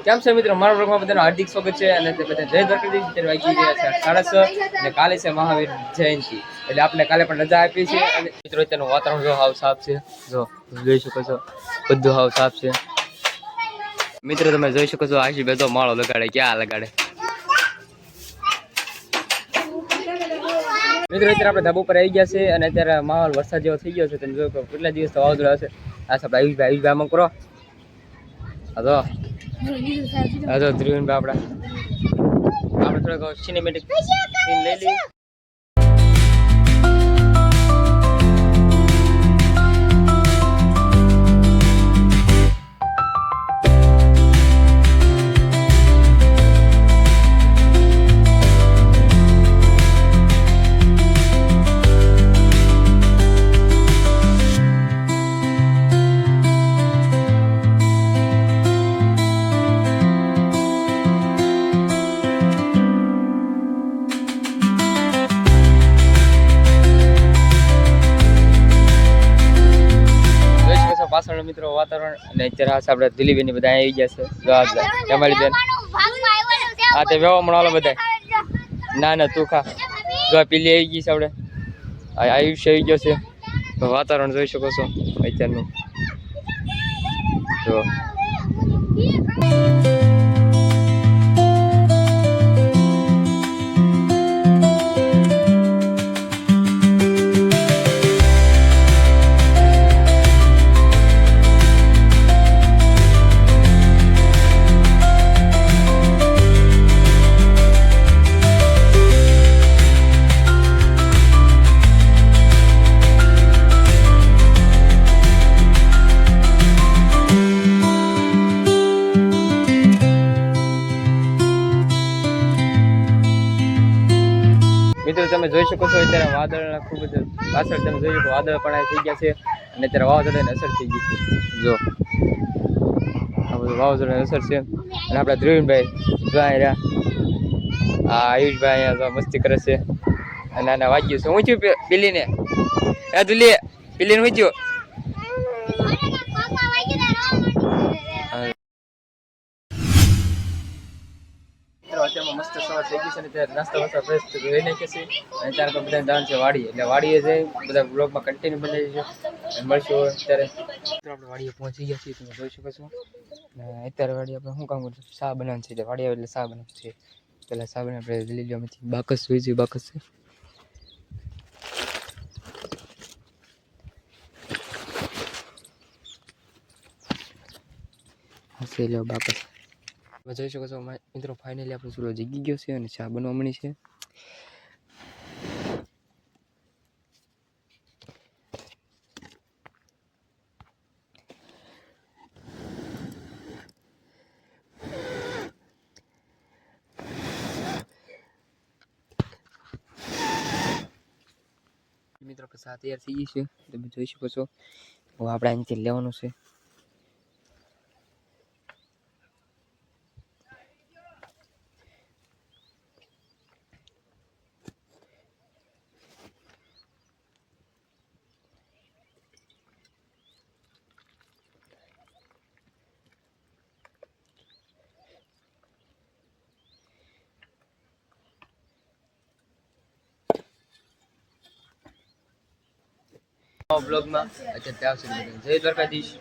કેમ છે મિત્રો, મારા બ્લોગમાં બધાનું હાર્દિક સ્વાગત છે અને તે બધા જય દ્વારકાધીશ. અત્યારે વાગી રહ્યા છે 6:30 અને કાલે છે મહાવીર જયંતિ, એટલે આપણે કાલે પણ રજા આપી છે. અને મિત્રો અત્યારનું વાતાવરણ જો હાવ સાફ છે, જો જોઈ શકો છો બધું હાવ સાફ છે. મિત્રો તમે જોઈ શકો છો આશી બધો માળો લગાડે, ક્યાં લગાડે મિત્રો. અત્યારે આપણે ધાબા ઉપર આવી ગયા છે અને અત્યારે માહોલ વરસાદ જેવો થઈ ગયો છે. તમે જો કેટલા દિવસ તો વાવાઝોડા હશે. આ સાહેબ આયુષભાઈ આમાં કરો હા ધ્રુવીનભાઈ આપણે થોડોક સિનેમેટિક સીન લઈ લઈએ. પાછળ મિત્રો વાતાવરણ અને અત્યારે આપણે દિલીબેન બધા આવી ગયા છે. જમાલી બેન હા તે વેવા મળો બધા. ના ના તું ખા. જો પીલી આવી ગઈ છે, આપણે આયુષ્ય આવી ગયો છે. વાતાવરણ જોઈ શકો છો અત્યારનું જો. મિત્રો તમે જોઈ શકો છો અત્યારે વાદળના ખૂબ જ પાછળ તમે જોઈ શકો વાદળ પણ થઈ ગયા છે અને અત્યારે વાવાઝોડાની અસર થઈ ગઈ છે. જો આ બધું વાવાઝોડાની અસર છે. અને આપણા ધ્રુવીનભાઈ જો રહ્યા, આ આયુષભાઈ અહીંયા મસ્તી કરે છે અને આના વાગ્યું છે. હું થયું પીલીને દુલી પીલીને હું થયું. અત્યારમાં મસ્ત સવાર થઈ ગઈ છે ને ત્યારે નાસ્તા વાસ્તા ફ્રેશ રહી નાખીએ છીએ અને ત્યારે તો બધા દાન છે વાડીએ, એટલે વાડીએ જઈ બધા બ્લોગમાં કન્ટિન્યુ બનાવી છે. મળશું અત્યારે આપણે વાડીએ પહોંચી ગયા છીએ, તમે જોઈ શકો છો. અને અત્યારે વાડીએ આપણે શું કામ કરશું, શા બનાવવાનું છે. એટલે વાડીએ એટલે શા બનાવવાનું છે. પહેલાં શા બનાવી આપણે લઈ લીધું અમેથી બાકસ જોઈ છે, બાકસ છે હશે લો બાકસ. જોઈ શકો છો મિત્રો, ફાઇનલી આપણો ચૂલો જીગી ગયો છે અને ચા બનવા મળી છે. મિત્રો આપણે ચા તૈયાર થઈ ગઈ છે, તમે જોઈ શકો છો. હવે આપણે અહીંથી લેવાનું છે. બ્લોગમાં અત્યારે ત્યાં સુધી જય દ્વારકાધીશ.